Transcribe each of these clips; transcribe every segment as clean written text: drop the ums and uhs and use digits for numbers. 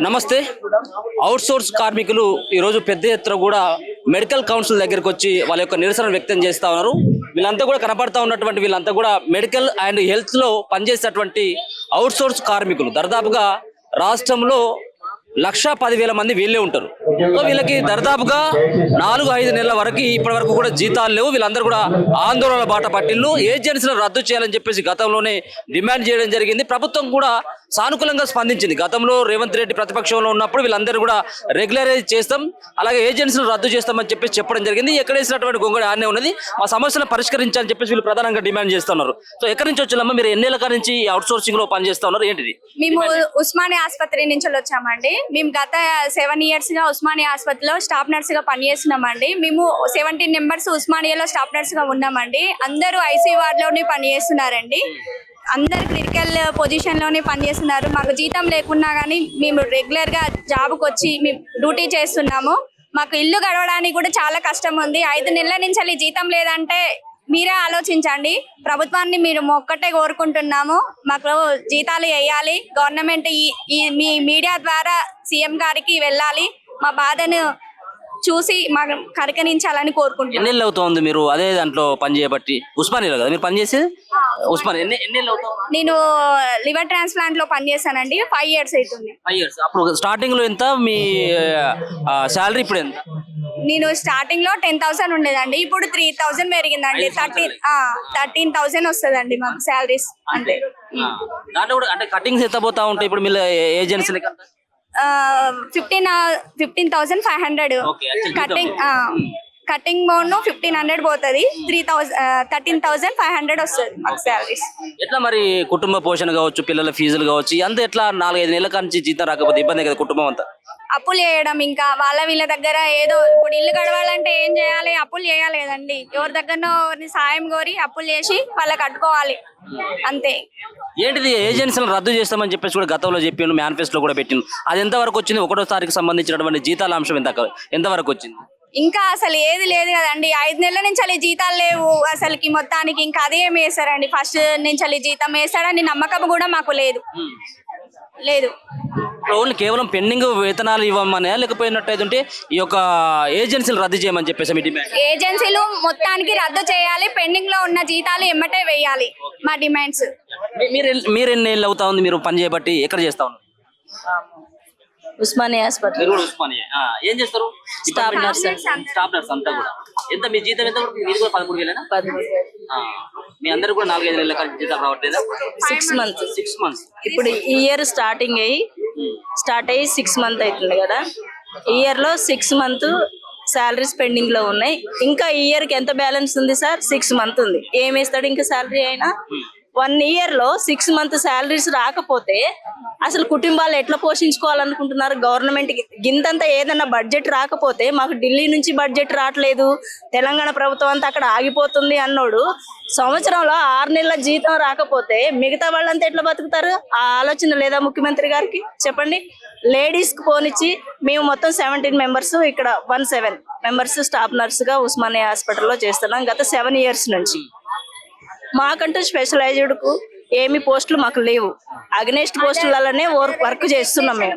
నమస్తే. Out source కార్మికులు ఈరోజు పెద్ద ఎత్తున కూడా మెడికల్ కౌన్సిల్ దగ్గరికి వచ్చి వాళ్ళ యొక్క నిరసన వ్యక్తం చేస్తా ఉన్నారు. వీళ్ళంతా కూడా కనపడతా ఉన్నటువంటి వీళ్ళంతా కూడా మెడికల్ అండ్ హెల్త్ లో పనిచేసేటువంటి అవుట్ సోర్స్ కార్మికులు. దర్దాపుగా రాష్ట్రంలో 1,10,000 మంది వీళ్ళే ఉంటారు. సో వీళ్ళకి దర్దాపుగా 4-5 నెలల వరకు ఇప్పటి వరకు కూడా జీతాలు లేవు. వీళ్ళందరూ కూడా ఆందోళన బాట పట్టిల్లు. ఏజెన్సీలను రద్దు చేయాలని చెప్పేసి గతంలోనే డిమాండ్ చేయడం జరిగింది. ప్రభుత్వం కూడా సానుకూలంగా స్పందించింది. గతంలో రేవంత్ రెడ్డి ప్రతిపక్షంలో ఉన్నప్పుడు వీళ్ళందరూ కూడా రెగ్యులరైజ్ చేస్తాం, అలాగే ఏజెన్సీలు రద్దు చేస్తామని చెప్పేసి చెప్పడం జరిగింది. ఎక్కడేసినటువంటి గొంగడి ఆనే ఉన్నది. మా సమస్యను పరిష్కరించాలని చెప్పేసి వీళ్ళు ప్రధానంగా డిమాండ్ చేస్తున్నారు. సో ఎక్కడి నుంచి వచ్చారమ్మా మీరు? ఎన్నేళ్ళ నుంచి అవుట్ సోర్సింగ్ లో పనిచేస్తా ఉన్నారు? ఏంటిది? మేము ఉస్మానియా ఆసుపత్రి నుంచి వచ్చామండి. మేము గత 7 years గా ఉస్మానియా ఆసుపత్రిలో స్టాఫ్ నర్స్ గా పనిచేస్తున్నామండి. మేము 17 members ఉస్మానియాలో స్టాఫ్ నర్స్ గా ఉన్నామండి. అందరూ ఐసీయూ వార్డ్ లోనే పనిచేస్తున్నారండి. అందరు క్రిటికల్ పొజిషన్ లోనే పనిచేస్తున్నారు. మాకు జీతం లేకున్నా కానీ మేము రెగ్యులర్ గా జాబ్కి వచ్చి మేము డ్యూటీ చేస్తున్నాము. మాకు ఇల్లు గడవడానికి కూడా చాలా కష్టం ఉంది. 5 నెలల నుంచి జీతం లేదంటే మీరే ఆలోచించండి. ప్రభుత్వాన్ని మీరు ఒక్కటే కోరుకుంటున్నాము, మాకు జీతాలు వేయాలి. గవర్నమెంట్ ఈ మీ మీడియా ద్వారా సీఎం గారికి వెళ్ళాలి, మా బాధను చూసి మాకు పరిగణించాలని కోరుకుంటున్నాను. ఎన్ని అవుతుంది మీరు అదే దాంట్లో పని చేయబట్టి? ఉస్మానియాలో కదా మీరు పనిచేసేది? ఉస్మానియా ఎన్ని అవుతావు? నేను లివర్ ట్రాన్స్ప్లాంట్ లో పనిచేస్తానండి. 5 years అవుతుంది. 5 years. అప్పుడు స్టార్టింగ్ లో ఎంత మీ శాలరీ? ఇప్పుడు ఎంత? నేను స్టార్టింగ్ లో 10,000 ఉండేదండి. ఇప్పుడు 3,000 పెరిగిందండి. 13,000 వస్తుందండి మాకు శాలరీస్. అంతే. దాంట్లో కూడా అంటే కటింగ్స్ ఎంత పోతా ఉంటాయి ఇప్పుడు మీరు ఏజెన్సీలకి? 15,500 కటింగ్ మోన్ 1,500 పోతుంది. 13,500 వస్తుంది మాకు శాలరీస్. ఎట్లా మరి కుటుంబ పోషణ కావచ్చు, పిల్లల ఫీజులు కావచ్చు, అంత ఎట్లా 4-5 నెలల నుంచి జీతం రాకపోతే ఇబ్బంది కదా కుటుంబం అంతా? అప్పులు చేయడం, ఇంకా వీళ్ళ దగ్గర ఏదో ఇప్పుడు ఇల్లు గడవాలంటే ఏం చేయాలి? అప్పులు చేయాలి కదండి. ఎవరి దగ్గరనో సాయం కోరి అప్పులు చేసి వాళ్ళకి కట్టుకోవాలి, అంతే. ఏంటిది ఏజెన్సీలను రద్దు చేస్తామని చెప్పేసి కూడా గతంలో చెప్పిండు, మేనిఫెస్టోలో కూడా పెట్టిండు. అది ఎంతవరకు వచ్చింది? 1వ తారీఖు సంబంధించినటువంటి జీతాల అంశం ఎంతవరకు వచ్చింది? ఇంకా అసలు ఏది లేదు కదండి. 5 నెలల నుంచి అలా జీతాలు లేవు అసలుకి మొత్తానికి. ఇంకా అదే వేస్తారండి. ఫస్ట్ నుంచి అలా జీతం వేస్తాడని నమ్మకం కూడా మాకు లేదు. ఓన్లీ కేవలం పెండింగ్ వేతనాలు ఇవ్వమనే లేకపోయినట్టయితే ఈ యొక్క ఏజెన్సీలు రద్దు చేయమని చెప్పేసి మీ డిమాండ్? ఏజెన్సీలు మొత్తానికి రద్దు చేయాలి, పెండింగ్ లో ఉన్న జీతాలు ఎమ్మటే వేయాలి మా డిమాండ్స్. మీరు ఎన్ని ఏళ్ళు అవుతా ఉంది మీరు పని చేయబట్టి? ఎక్కడ చేస్తా ఉన్నారు? ఉస్మానియా హాస్పిటల్. మీరు కూడా ఉస్మానియా. ఏం చేస్తారు? Staff nurse. స్టాఫ్ నర్స్ అంతా కూడా. ఎంత మీ జీతం? ఎంత? మీరు కూడా 13,000? 13,000. మీ అందరు కూడా 4-5 నెలల కలిసి జీతం రావట్లేదా? 6 months. 6 months. ఇప్పుడు ఈ ఇయర్ స్టార్ట్ అయ్యి 6 months అవుతుంది కదా. ఈ ఇయర్ లో 6 months శాలరీస్ పెండింగ్ లో ఉన్నాయి. ఇంకా ఈ ఇయర్ కి ఎంత బ్యాలెన్స్ ఉంది సార్? 6 months ఉంది. ఏం వేస్తాడు ఇంకా శాలరీ అయినా? 1 year లో 6 months శాలరీస్ రాకపోతే అసలు కుటుంబాలు ఎట్లా పోషించుకోవాలనుకుంటున్నారు? గవర్నమెంట్ కి గింతంతా ఏదన్నా బడ్జెట్ రాకపోతే, మాకు ఢిల్లీ నుంచి బడ్జెట్ రావట్లేదు, తెలంగాణ ప్రభుత్వం అంతా అక్కడ ఆగిపోతుంది అన్నోడు సంవత్సరంలో 6 నెలల జీతం రాకపోతే మిగతా వాళ్ళంతా ఎట్లా బతుకుతారు? ఆ ఆలోచన లేదా ముఖ్యమంత్రి గారికి? చెప్పండి. లేడీస్ కి పోనిచ్చి మేము మొత్తం 17 members ఇక్కడ 17 members స్టాఫ్ నర్స్ గా ఉస్మానియా హాస్పిటల్లో చేస్తున్నాం గత 7 years నుంచి. మాకంటూ స్పెషలైజ్డ్ కు ఏమి పోస్టులు మాకు లేవు. అగ్నెస్ట్ పోస్టులలోనే వర్క్ చేస్తున్నాం మేము.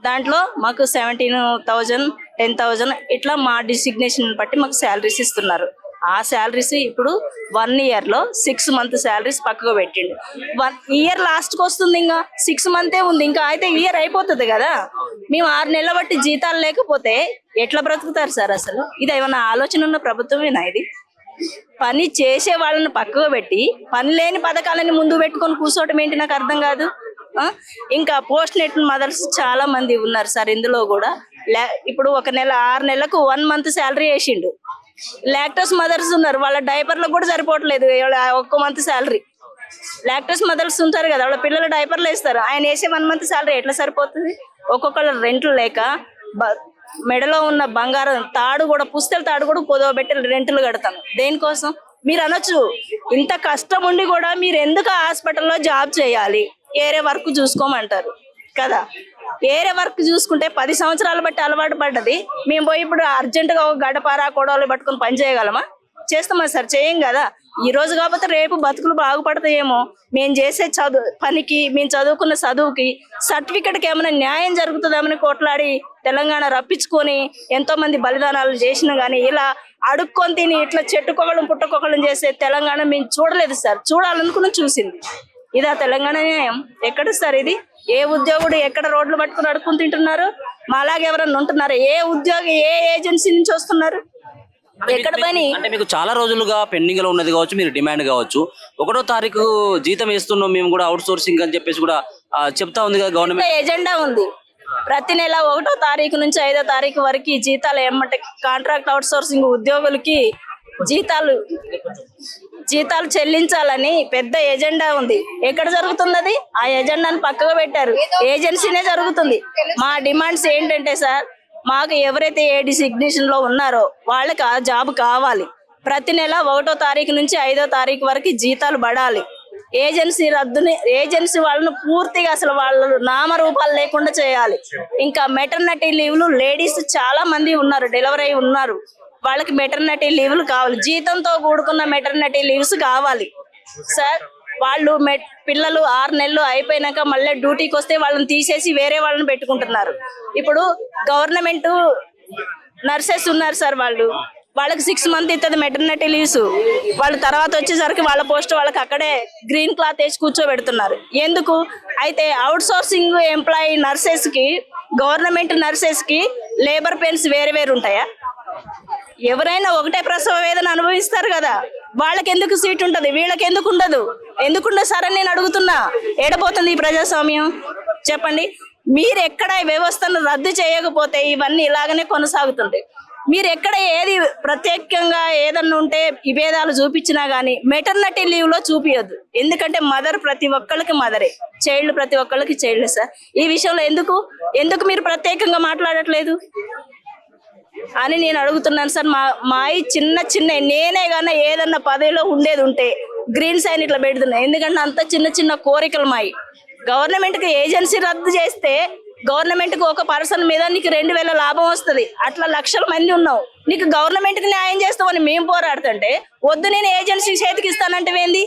దాంట్లో మాకు 17,000, 10,000 ఇట్లా మా డిసిగ్నేషన్ బట్టి మాకు శాలరీస్ ఇస్తున్నారు. ఆ శాలరీస్ ఇప్పుడు 1 year లో 6 months శాలరీస్ పక్కకు పెట్టిండు. 1 year లాస్ట్కి వస్తుంది, ఇంకా 6 months ఉంది. ఇంకా అయితే ఇయర్ అయిపోతుంది కదా. మేము 6 నెలల బట్టి జీతాలు లేకపోతే ఎట్లా బ్రతుకుతారు సార్? అసలు ఇది ఏమన్నా ఆలోచన ఉన్న ప్రభుత్వమేనా ఇది? పని చేసే వాళ్ళని పక్కకు పెట్టి పని లేని పథకాలని ముందు పెట్టుకొని కూర్చోవటం ఏంటి? నాకు అర్థం కాదు. ఇంకా పోస్ట్ నెట్ మదర్స్ చాలా మంది ఉన్నారు సార్ ఇందులో కూడా. ఇప్పుడు 1 నెల 6 నెలలకు 1 month శాలరీ వేసిండు. లాక్టోస్ మదర్స్ ఉన్నారు, వాళ్ళ డైపర్లకు కూడా సరిపోవట్లేదు 1 month శాలరీ. లాక్టోస్ మదర్స్ ఉంటారు కదా, వాళ్ళ పిల్లల డైపర్లు వేస్తారు. ఆయన వేసే 1 month శాలరీ ఎట్లా సరిపోతుంది? ఒక్కొక్కళ్ళ రెంట్లు లేక మెడలో ఉన్న బంగారం తాడు కూడా, పుస్తల తాడు కూడా కుదవబెట్టి రెంట్లు కడతాను. దేనికోసం? మీరు అనొచ్చు, ఇంత కష్టం ఉండి కూడా మీరు ఎందుకు హాస్పిటల్లో జాబ్ చేయాలి, ఏరే వర్క్ చూసుకోమంటారు కదా. ఏరే వర్క్ చూసుకుంటే 10 సంవత్సరాలు బట్టి అలవాటు పడ్డది. మేము పోయి ఇప్పుడు అర్జెంటుగా ఒక గడపారా కొడవలు పట్టుకొని పని చేయగలమా? చేస్తామా సార్? చేయం కదా. ఈ రోజు కాకపోతే రేపు బతుకులు బాగుపడతాయేమో. మేము చేసే పనికి, మేము చదువుకున్న చదువుకి, సర్టిఫికెట్కి ఏమైనా న్యాయం జరుగుతుందేమని కొట్లాడి తెలంగాణ రప్పించుకొని ఎంతో మంది బలిదానాలు చేసినా కానీ ఇలా అడుక్కొని తిని ఇట్లా చెట్టుకొకళ్ళం పుట్టకొకళ్ళం చేసే తెలంగాణ మేము చూడలేదు సార్. చూడాలనుకుని చూసింది. ఇదా తెలంగాణ న్యాయం? ఎక్కడ సార్ ఇది? ఏ ఉద్యోగుడు ఎక్కడ రోడ్లు పట్టుకుని అడుక్కుని తింటున్నారు? మాలాగా ఎవరన్నా ఉంటున్నారు? ఏ ఉద్యోగి ఏ ఏజెన్సీ నుంచి వస్తున్నారు? ఎక్కడ పని? అంటే మీకు చాలా రోజులుగా పెండింగ్ లో ఉన్నది కావచ్చు, మీరు డిమాండ్ కావచ్చు, 1వ తారీఖు జీతం వేస్తున్నాం మేము కూడా అవుట్ సోర్సింగ్ అని చెప్పేసి కూడా చెప్తా ఉంది కదా గవర్నమెంట్. ఎజెండా ఉంది. ప్రతి నెల 1వ తారీఖు నుంచి 5వ తారీఖు వరకు జీతాలు ఏమంటే కాంట్రాక్ట్ అవుట్ సోర్సింగ్ ఉద్యోగులకి జీతాలు చెల్లించాలని పెద్ద ఎజెండా ఉంది. ఎక్కడ జరుగుతుంది అది? ఆ ఎజెండాను పక్కగా పెట్టారు. ఏజెన్సీనే జరుగుతుంది. మా డిమాండ్స్ ఏంటంటే సార్, మాకు ఎవరైతే ఏడీ సిగ్నేషన్ లో ఉన్నారో వాళ్ళకి ఆ జాబ్ కావాలి. ప్రతి నెల 1వ తారీఖు నుంచి 5వ తారీఖు వరకు జీతాలు పడాలి. ఏజెన్సీ వాళ్ళను పూర్తిగా అసలు వాళ్ళ నామరూపాలు లేకుండా చేయాలి. ఇంకా మెటర్నిటీ లీవ్లు లేడీస్ చాలా మంది ఉన్నారు, డెలివరీ అయి ఉన్నారు, వాళ్ళకి మెటర్నిటీ లీవ్లు కావాలి. జీతంతో కూడుకున్న మెటర్నిటీ లీవ్స్ కావాలి సార్. వాళ్ళు పిల్లలు 6 నెలలు అయిపోయినాక మళ్ళీ డ్యూటీకి వస్తే వాళ్ళని తీసేసి వేరే వాళ్ళని పెట్టుకుంటున్నారు. ఇప్పుడు గవర్నమెంట్ నర్సెస్ ఉన్నారు సార్, వాళ్ళకి 6 మంత్ ఇస్తుంది మెటర్నిటీ లీవ్స్. వాళ్ళు తర్వాత వచ్చేసరికి వాళ్ళ పోస్ట్ వాళ్ళకి అక్కడే గ్రీన్ క్లాత్ వేసి కూర్చోబెడుతున్నారు. ఎందుకు? అయితే అవుట్ సోర్సింగ్ ఎంప్లాయీ నర్సెస్ కి, గవర్నమెంట్ నర్సెస్ కి లేబర్ పెయిన్స్ వేరే వేరు ఉంటాయా? ఎవరైనా ఒకటే ప్రసవ వేదన అనుభవిస్తారు కదా, వాళ్ళకి ఎందుకు సీట్ ఉంటది, వీళ్ళకి ఎందుకు ఉండదు? ఎందుకుండదు సార్ అని నేను అడుగుతున్నా. ఏడపోతుంది ఈ ప్రజాస్వామ్యం? చెప్పండి. మీరు ఎక్కడ ఈ వ్యవస్థను రద్దు చేయకపోతే ఇవన్నీ ఇలాగనే కొనసాగుతుంటాయి. మీరు ఎక్కడ ఏది ప్రత్యేకంగా ఏదన్నా ఉంటే విభేదాలు చూపించినా గానీ మెటర్నిటీ లీవ్ లో చూపియొద్దు. ఎందుకంటే మదర్ ప్రతి ఒక్కళ్ళకి మదరే, చైల్డ్ ప్రతి ఒక్కళ్ళకి చైల్డ్ సార్. ఈ విషయంలో ఎందుకు మీరు ప్రత్యేకంగా మాట్లాడట్లేదు అని నేను అడుగుతున్నాను సార్. మా చిన్న నేనే గానీ ఏదన్నా పదవిలో ఉండేది ఉంటే గ్రీన్ సైన్ ఇట్లా పెడుతున్నా. ఎందుకంటే అంత చిన్న కోరికలు మాయి. గవర్నమెంట్ కి ఏజెన్సీ రద్దు చేస్తే గవర్నమెంట్ కు ఒక పర్సన్ మీద నీకు 2000 లాభం వస్తుంది. అట్లా లక్షల మంది ఉన్నావు, నీకు గవర్నమెంట్ కి న్యాయం చేస్తామని మేము పోరాడుతుంటే వద్దు నేను ఏజెన్సీ చేతికి ఇస్తానంటే ఏంది?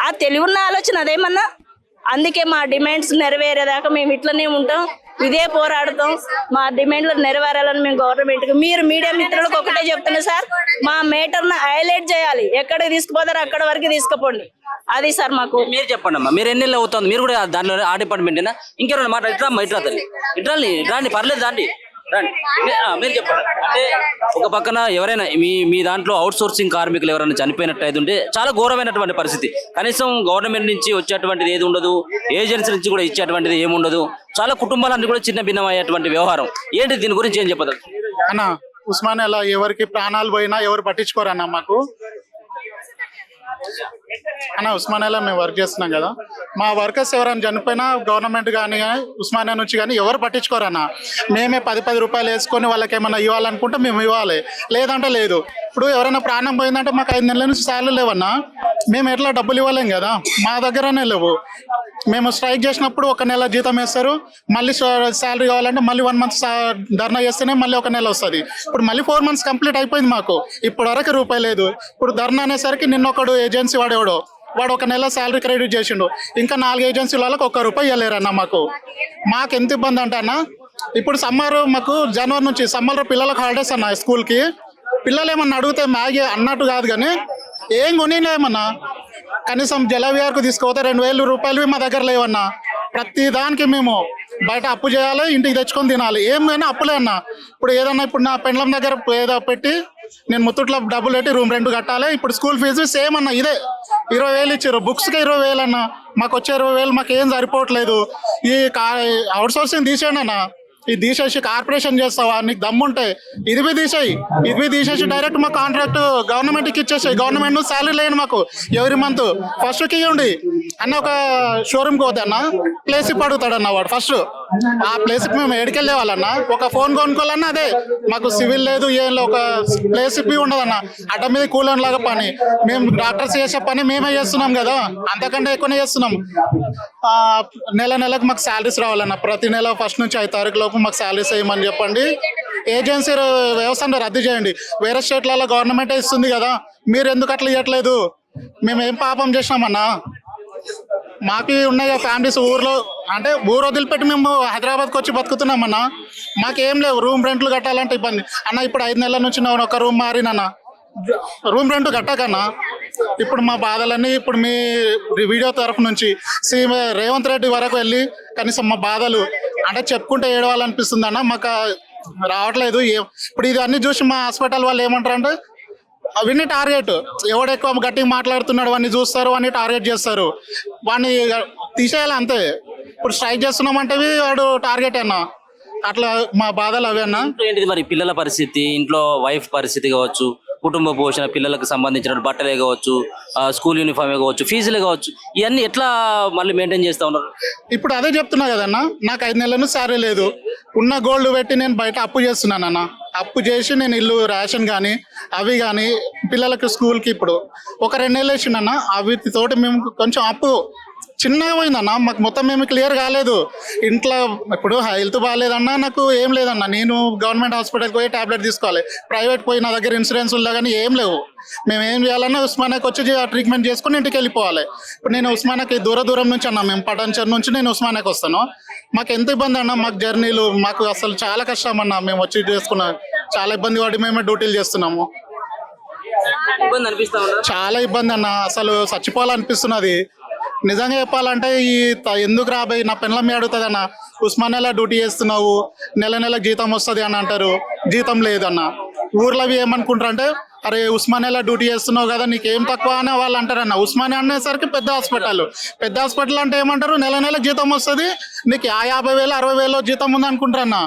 ఆ తెలివున్న ఆలోచన అదేమన్నా? అందుకే మా డిమాండ్స్ నెరవేరేదాకా మేము ఇట్లనే ఉంటాం, ఇదే పోరాడతాం. మా డిమాండ్లు నెరవేరాలని మేము గవర్నమెంట్ కి, మీరు మీడియా మిత్రులకు ఒకటే చెప్తున్నా సార్, మా మేటర్ను హైలైట్ చేయాలి. ఎక్కడికి తీసుకుపోతారో అక్కడ వరకు తీసుకుపోండి. అది సార్ మాకు. మీరు చెప్పండి అమ్మా, మీరు ఎన్ని నెలలు అవుతుంది? మీరు కూడా దాంట్లో ఆ డిపార్ట్మెంటేనా? ఇంకెవరైనా మాట ఇట్రాండి పర్లేదు దాండి రండి. మీరు చెప్పండి. అంటే ఒక పక్కన ఎవరైనా మీ దాంట్లో అవుట్ సోర్సింగ్ కార్మికులు ఎవరైనా చనిపోయినట్టు అయితే చాలా ఘోరమైనటువంటి పరిస్థితి. కనీసం గవర్నమెంట్ నుంచి వచ్చేటువంటిది ఏది ఉండదు, ఏజెన్సీ నుంచి కూడా ఇచ్చేటువంటిది ఏముండదు. చాలా కుటుంబాలన్నీ కూడా చిన్న భిన్నమయ్యేటువంటి వ్యవహారం. ఏంటి దీని గురించి ఏం చెప్పదు అన్న? ఉస్మానియాలో ఎవరికి ప్రాణాలు పోయినా ఎవరు పట్టించుకోరన్న మాకు. అన్న ఉస్మానియాలో మేము వర్క్ చేస్తున్నాం కదా, మా వర్కర్స్ ఎవరైనా చనిపోయినా గవర్నమెంట్ కానీ ఉస్మానియా నుంచి కానీ ఎవరు పట్టించుకోరన్న. మేమే 10 రూపాయలు వేసుకొని వాళ్ళకి ఏమైనా ఇవ్వాలనుకుంటే మేము ఇవ్వాలి, లేదంటే లేదు. ఇప్పుడు ఎవరైనా ప్రాణం పోయిందంటే మాకు 5 నెలల నుంచి శాలరీ లేవన్నా, మేము ఎట్లా డబ్బులు ఇవ్వలేం కదా, మా దగ్గరనే లేవు. మేము స్ట్రైక్ చేసినప్పుడు 1 నెల జీతం వేస్తారు, మళ్ళీ శాలరీ కావాలంటే మళ్ళీ 1 మంత్ ధర్నా చేస్తేనే మళ్ళీ 1 నెల వస్తుంది. ఇప్పుడు మళ్ళీ 4 మంత్స్ కంప్లీట్ అయిపోయింది మాకు, ఇప్పుడు వరకు రూపాయి లేదు. ఇప్పుడు ధర్నా అనేసరికి నిన్నొకడు ఏజెన్సీ వాడు 1 నెల శాలరీ క్రెడిట్ చేసిండు, ఇంకా 4 ఏజెన్సీల వాళ్ళకి 1 రూపాయి ఇవ్వలేరన్న. మాకు ఎంత ఇబ్బంది అంటే అన్న, ఇప్పుడు సమ్మర్ మాకు జనవరి నుంచి సమ్మర్లో పిల్లలకు హాలిడేస్ అన్న. స్కూల్కి పిల్లలు ఏమన్నా అడిగితే మ్యాగీ అన్నట్టు కాదు కానీ ఏం కొనిలేమన్నా. కనీసం జలవిహార్కు తీసుకుపోతే 2000 రూపాయలు మా దగ్గర లేవన్నా. ప్రతి దానికి మేము బయట అప్పు చేయాలి, ఇంటికి తెచ్చుకొని తినాలి. ఏమైనా అప్పులే అన్న. ఇప్పుడు ఏదన్నా ఇప్పుడు నా పెండ్లం దగ్గర ఏదో పెట్టి నేను ముత్తూట్లో డబ్బులు పెట్టి రూమ్ రెంట్ కట్టాలి. ఇప్పుడు స్కూల్ ఫీజు సేమ్ అన్న ఇదే, 20,000 ఇచ్చారు. బుక్స్కి 20,000 అన్న. మాకు వచ్చే 20,000 మాకు ఏం సరిపోవట్లేదు. ఈ అవుట్ సోర్సింగ్ తీసేయండి అన్న. ఇది తీసేసి కార్పొరేషన్ చేస్తావా? నీకు దమ్ముంటే ఇది తీసేసి డైరెక్ట్ మా కాంట్రాక్ట్ గవర్నమెంట్కి ఇచ్చేసాయి. గవర్నమెంట్ శాలరీ లేని మాకు ఎవ్రీ మంత్ ఫస్ట్కి ఇవ్వండి అన్న. ఒక షోరూమ్కి పోతే అన్న ప్లేస్ ఇప్పి అడుగుతాడన్న వాడు ఫస్ట్. ఆ ప్లేస్కి మేము ఎడికెళ్ళే వాళ్ళన్నా, ఒక ఫోన్ కొనుక్కోవాలన్నా అదే. మాకు సివిల్ లేదు, ఏం లేదు, ఒక ప్లేస్ ఇప్పి ఉండదన్న. అడ్డ మీద కూలోన్ లాగా పని. మేము డాక్టర్స్ చేసే పని మేమే చేస్తున్నాం కదా, అంతకంటే ఎక్కువనే చేస్తున్నాం. నెలకు మాకు శాలరీస్ రావాలన్న. ప్రతి నెల 1 నుంచి 5 తారీఖు లోపు మాకు శాలరీస్ వేయమని చెప్పండి. ఏజెన్సీ వ్యవస్థను రద్దు చేయండి. వేరే స్టేట్లలో గవర్నమెంటే ఇస్తుంది కదా, మీరు ఎందుకు అట్లా ఇవ్వట్లేదు? మేము ఏం పాపం చేసినామన్నా? మాకు ఉన్నాయి ఫ్యామిలీస్ ఊర్లో, అంటే ఊరు వదిలిపెట్టి మేము హైదరాబాద్కి వచ్చి బతుకుతున్నామన్నా. మాకేం లేవు, రూమ్ రెంట్లు కట్టాలంటే ఇబ్బంది అన్న. ఇప్పుడు 5 నెలల నుంచి నేను ఒక రూమ్ మారినన్నా, రూమ్ రెంట్ కట్టాకన్నా. ఇప్పుడు మా బాధలన్నీ ఇప్పుడు మీ వీడియో తరఫు నుంచి రేవంత్ రెడ్డి వరకు వెళ్ళి కనీసం మా బాధలు అంటే చెప్పుకుంటే ఏడవాలనిపిస్తుంది అన్న. మాకు రావట్లేదు. ఇప్పుడు ఇది అన్ని చూసి మా హాస్పిటల్ వాళ్ళు ఏమంటారంటే అవన్నీ టార్గెట్, ఎవడు ఎక్కువ గట్టిగా మాట్లాడుతున్నాడు వాడిని చూస్తారు, వాడిని టార్గెట్ చేస్తారు, వాడిని తీసేయాలి అంతే. ఇప్పుడు స్ట్రైక్ చేస్తున్నామంటే వాడు టార్గెట్ అన్నా. అట్లా మా బాధలు అవి అన్నా. ఏంటిది మరి పిల్లల పరిస్థితి, ఇంట్లో వైఫ్ పరిస్థితి కావచ్చు, కుటుంబ పోషణ, పిల్లలకు సంబంధించిన బట్టలే కావచ్చు, స్కూల్ యూనిఫామే కావచ్చు, ఫీజులే కావచ్చు, ఇవన్నీ ఎట్లా మళ్ళీ మెయింటైన్ చేస్తూ ఉన్నారు? ఇప్పుడు అదే చెప్తున్నా కదన్నా, నాకు 5 నెలల నుంచి శాలరీ లేదు. ఉన్న గోల్డ్ పెట్టి నేను బయట అప్పు చేస్తున్నానన్న. అప్పు చేసి నేను ఇల్లు రేషన్ కానీ అవి కానీ పిల్లలకు స్కూల్కి ఇప్పుడు ఒక 2 నెలలు వేసిండన్న. అవి తోటి మేము కొంచెం అప్పు చిన్నగా పోయిందన్న. మాకు మొత్తం మేము క్లియర్ కాలేదు. ఇంట్లో ఇప్పుడు హెల్త్ బాగాలేదన్నా, నాకు ఏం లేదన్నా. నేను గవర్నమెంట్ హాస్పిటల్కి పోయి టాబ్లెట్ తీసుకోవాలి, ప్రైవేట్ పోయి నా దగ్గర ఇన్సూరెన్స్ ఉందా కానీ ఏం లేవు. మేము ఏం చేయాలన్నా ఉస్మానియాకి వచ్చి ట్రీట్మెంట్ చేసుకుని ఇంటికి వెళ్ళిపోవాలి. ఇప్పుడు నేను ఉస్మానియాకి దూరం నుంచి అన్నా, మేము పటాన్చర్ నుంచి నేను ఉస్మానియాకి వస్తాను. మాకు ఎంత ఇబ్బంది అన్న, మాకు జర్నీలు మాకు అసలు చాలా కష్టం అన్న. మేము వచ్చి చేసుకున్నాం, చాలా ఇబ్బంది పడి మేమే డ్యూటీలు చేస్తున్నాము. ఇబ్బంది అనిపిస్తా ఉన్నారు. చాలా ఇబ్బంది అన్న, అసలు చచ్చిపోవాలనిపిస్తున్నది. నిజంగా చెప్పాలంటే ఎందుకు రాబోయి నా పెళ్ళం అడుగుతుంది అన్న, ఉస్మానియాలో డ్యూటీ చేస్తున్నావు, నెలకు జీతం వస్తుంది అని అంటారు. జీతం లేదన్న. ఊర్లో అవి ఏమనుకుంటారు అంటే, అరే ఉస్మానియాలో డ్యూటీ చేస్తున్నావు కదా నీకేం తక్కువ అని వాళ్ళు అంటారన్న. ఉస్మానియా అనేసరికి పెద్ద హాస్పిటల్ అంటే ఏమంటారు, నెలకు జీతం వస్తుంది, నీకు 50,000 60,000 జీతం ఉంది అనుకుంటారన్న.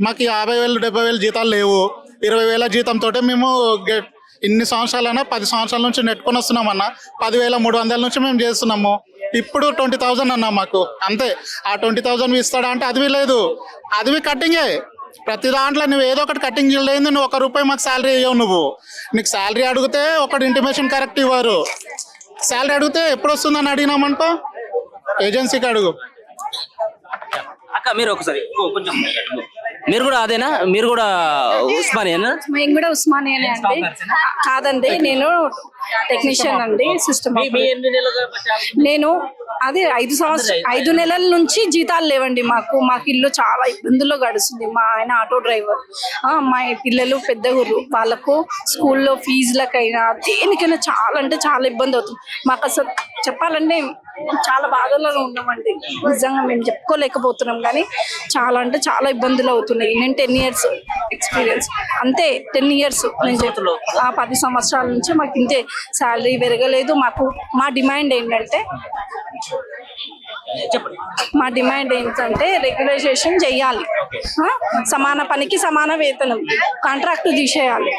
మాకు 50,000 70,000 జీతాలు లేవు. 20,000 జీతంతో మేము ఇన్ని సంవత్సరాలైనా 10 సంవత్సరాల నుంచి నెట్టుకొని వస్తున్నామన్నా. 10,300 నుంచి మేము చేస్తున్నాము. ఇప్పుడు 20,000 అన్నా మాకు అంతే. ఆ 20,000 ఇస్తాడా అంటే అది లేదు, అది కట్టింగే. ప్రతి దాంట్లో నువ్వు ఏదో ఒకటి కట్టింగ్ చేయలేదు. నువ్వు ₹1 మాకు శాలరీ ఇవ్వవు. నువ్వు నీకు శాలరీ అడిగితే ఒకటి ఇంటిమేషన్ కరెక్ట్ ఇవ్వరు. శాలరీ అడిగితే ఎప్పుడు వస్తుందని అడిగినామంటో ఏజెన్సీకి అడుగు. అక్క మీరు ఒకసారి కొంచెం, మీరు కూడా అదేనా? మీరు కూడా ఉస్మానియానా? మేము కూడా ఉస్మానియానే అండి. కాదండి, నేను టెక్నీషియన్ అండి, సిస్టమ్. నేను అదే 5 నెలల నుంచి జీతాలు లేవండి మాకు. ఇల్లు చాలా ఇబ్బందుల్లో గడుస్తుంది. మా ఆయన ఆటో డ్రైవర్, మా పిల్లలు పెద్దగురు, వాళ్ళకు స్కూల్లో ఫీజులకైనా దేనికైనా చాలా అంటే చాలా ఇబ్బంది అవుతుంది మాకు. అసలు చెప్పాలంటే చాలా బాధల్లో ఉన్నామండి. నిజంగా మేము చెప్పుకోలేకపోతున్నాం, కానీ చాలా అంటే చాలా ఇబ్బందులు అవుతున్నాయి. నేను 10 years ఎక్స్పీరియన్స్ అంతే. 10 years నేను 10 సంవత్సరాల నుంచి మాకు ఇంతే, శాలరీ పెరగలేదు. మా డిమాండ్ ఏంటంటే రెగ్యులైజేషన్ చెయ్యాలి, సమాన పనికి సమాన వేతనం, కాంట్రాక్ట్ తీసేయాలి.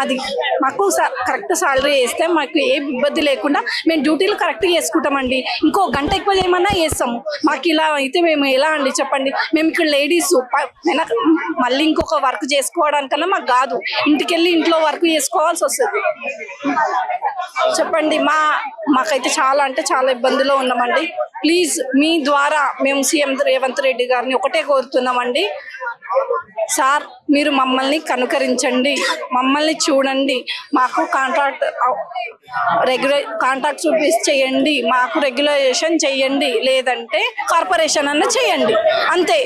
అది మాకు కరెక్ట్ శాలరీ వేస్తే మాకు ఏ ఇబ్బంది లేకుండా మేము డ్యూటీలు కరెక్ట్గా చేసుకుంటామండి. ఇంకో గంట ఎక్కువ చేయమన్నా చేస్తాము. మాకు ఇలా అయితే మేము ఎలా అండి చెప్పండి? మేము ఇక్కడ లేడీస్ మళ్ళీ ఇంకొక వర్క్ చేసుకోవడానికన్నా మాకు కాదు, ఇంటికి వెళ్ళి ఇంట్లో వర్క్ చేసుకోవాల్సి వస్తుంది. చెప్పండి, మాకైతే చాలా అంటే చాలా ఇబ్బందిలో ఉన్నామండి. ప్లీజ్ మీ ద్వారా మేము సీఎం రేవంత్ రెడ్డి గారిని ఒకటే కోరుతున్నామండి. సార్, మీరు మమ్మల్ని కనుకరించండి, మమ్మల్ని చూడండి, మాకు కాంట్రాక్ట్ చూపిస్ చేయండి, మాకు రెగ్యులైజేషన్ చేయండి, లేదంటే కార్పొరేషన్ అన్న చేయండి. అంతే.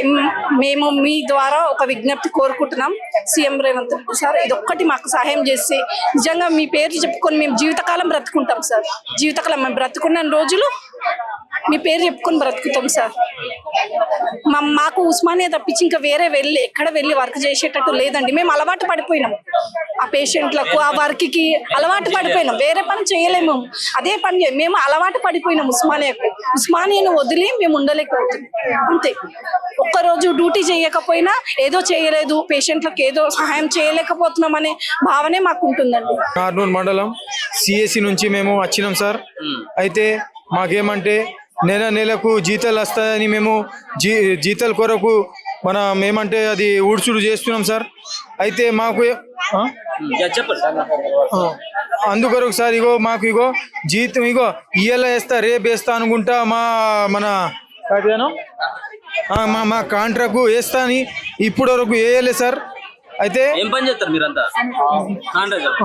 మేము మీ ద్వారా ఒక విజ్ఞప్తి కోరుకుంటున్నాం. సీఎం రేవంత్ రెడ్డి సార్, ఇదొక్కటి మాకు సహాయం చేసి నిజంగా మీ పేరు చెప్పుకొని మేము జీవితకాలం బ్రతుకుంటాం సార్. జీవితకాలం మేము బ్రతుకున్న రోజులు మీ పేరు చెప్పుకొని బ్రతుకుతాం సార్. మాకు ఉస్మానియా తప్పించి ఇంకా వేరే ఎక్కడ వెళ్ళి వర్క్ చేసేటట్టు లేదండి. మేము అలవాటు పడిపోయినాం, ఆ పేషెంట్లకు ఆ వర్క్కి అలవాటు పడిపోయినాం. వేరే పని చేయలేము, అదే పని మేము అలవాటు పడిపోయినాం ఉస్మానియాకు. ఉస్మానియాను వదిలి మేము ఉండలేకపోతున్నాం అంతే. ఒక్కరోజు డ్యూటీ చేయకపోయినా ఏదో చేయలేదు, పేషెంట్లకు ఏదో సహాయం చేయలేకపోతున్నాం అనే భావనే మాకు ఉంటుందండి. కార్నూలు మండలం సిఎస్సి నుంచి మేము వచ్చినాం సార్. అయితే మాకేమంటే నెలకు జీతాలు వస్తాయని మేము జీతాల కొరకు మేమంటే అది ఊడ్చుడు చేస్తున్నాం సార్. అయితే మాకు అందుకొరకు సార్ మాకు జీతం ఇయ్యాల వేస్తా రేపు వేస్తా అనుకుంటా మా కాంట్రాక్ట్ వేస్తా అని ఇప్పుడు వరకు వేయలే సార్. అయితే ఏం పని చేస్తారు మీరంతా? శానిటైజర్.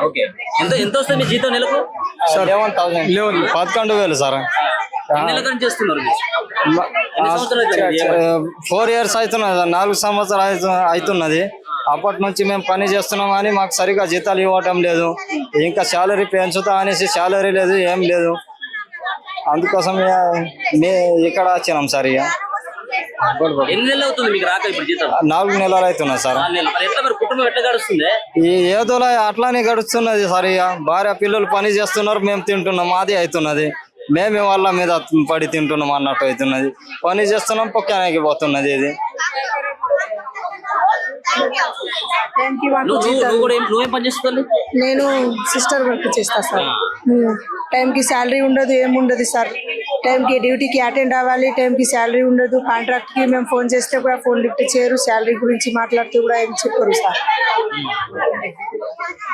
ఓకే. ఎంత ఎంత వస్తుంది మీ జీతం నెలకు? 11,000 సార్. ఎన్ని నెలల నుంచి చేస్తున్నారు మీరు? ఎన్ని సంవత్సరాలు అవుతుంది? 4 years అవుతున్నది, 4 సంవత్సరాలు అవుతున్నది. అప్పటి నుంచి మేము పని చేస్తున్నాం కానీ మాకు సరిగా జీతాలు ఇవ్వటం లేదు. ఇంకా శాలరీ పెంచుతా అనేసి శాలరీ లేదు, ఏం లేదు. అందుకోసం ఇక్కడ వచ్చినాం సార్. ఇక ఎన్ని నెలలు అవుతుంది మీకు రాక ఇప్పుడు జీతం? 4 నెలలు అవుతున్నది సార్. 4 నెలలు. మరి ఎట్లా మరి కుటుంబం ఎట్లా గడుస్తుంది? ఏదోలా అట్లానే గడుస్తున్నది సార్. ఇక భార్య పిల్లలు పని చేస్తున్నారు, మేము తింటున్నాం, అది అవుతున్నది. మేమే వాళ్ళ మీద పడి తింటున్నాం అన్నట్టు అవుతున్నది. పని చేస్తున్నాం, పొక్కానికి పోతున్నది ఇది. నువ్వేం పని చేస్తుంది? నేను సిస్టర్ వర్క్ చేస్తా సార్. టైంకి శాలరీ ఉండదు, ఏముండదు సార్. టైంకి డ్యూటీకి అటెండ్ అవ్వాలి, టైంకి శాలరీ ఉండదు. కాంట్రాక్ట్కి మేము ఫోన్ చేస్తే కూడా ఫోన్ లిఫ్ట్ చేయరు. శాలరీ గురించి మాట్లాడుతూ కూడా ఏం చెప్పరు సార్.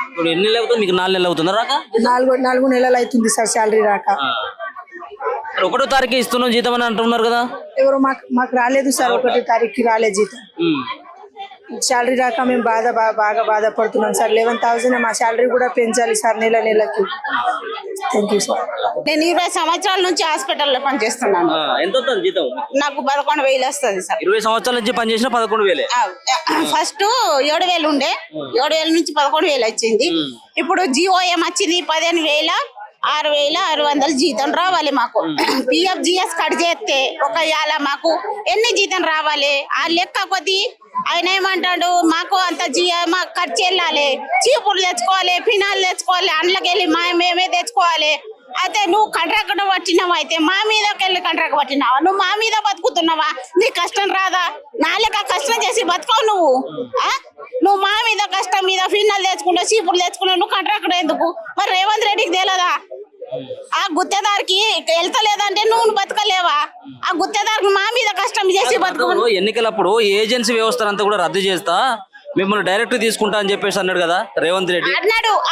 ఇప్పుడు ఎన్ని నెలలు అవుతుంది మీకు? 4 నెలలు అవుతుందా రాక? 4 నెలలు అవుతుంది సార్ శాలరీ రాక. 1వ తారీఖు ఇస్తున్నాం జీతం అని అంటున్నారు కదా? ఎవరో మాకు రాలేదు సార్. 1వ తారీఖుకి రాలేదు జీతం. శాలరీ రాక మేము బాగా బాధపడుతున్నాం సార్. 11,000 మా శాలరీ కూడా పెంచాలి సార్ నెలకి. Thank you sir. నేను 20 సంవత్సరాల నుంచి హాస్పిటల్లో పనిచేస్తున్నాను. ఎంత వస్తుంది జీతం? నాకు 11,000 వస్తుంది సార్. 20 సంవత్సరాల నుంచి పనిచేసిన 11,000. ఫస్ట్ 7,000 ఉండే, 7,000 నుంచి 11,000 వచ్చింది. ఇప్పుడు GOM వచ్చింది 15,000, 6,600 జీతం రావాలి మాకు. PF GS కట్ చేస్తే ఒక యాల మాకు ఎన్ని జీతం రావాలి? ఆ లెక్క కొద్ది ఆయన ఏమంటాడు, మాకు అంత మాకు ఖర్చు వెళ్ళాలి, చీపులు తెచ్చుకోవాలి, ఫినాయిల్ తెచ్చుకోవాలి, అండ్లకి వెళ్ళి మేమే తెచ్చుకోవాలి. అయితే నువ్వు కాంట్రాక్ట్ పట్టినావు, అయితే మా మీదకి వెళ్ళి కాంట్రాక్ట్ పట్టినావా? నువ్వు మా మీద బతుకుతున్నావా? నీ కష్టం రాదా? నా లెక్క కష్టం చేసి బతుకవు నువ్వు. నువ్వు మా మీద కష్టం మీద ఫినాయిల్ తెచ్చుకుంటా, చీపులు తెచ్చుకున్నా, నువ్వు కాంట్రాక్ట్ ఎందుకు? మరి రేవంత్ రెడ్డికి తెలియదా? ఆ గుత్తేదారికి వెళ్తలేదంటే నువ్వు బతకలేవా? ఆ గుత్తేదారికి మా మీద కష్టం చేసి బతుకు. ఎన్నికలప్పుడు ఏజెన్సీ వ్యవస్థ అంతా కూడా రద్దు చేస్తా, మిమ్మల్ని డైరెక్ట్ తీసుకుంటా అని చెప్పేసి అన్నాడు కదా రేవంత్ రెడ్డి.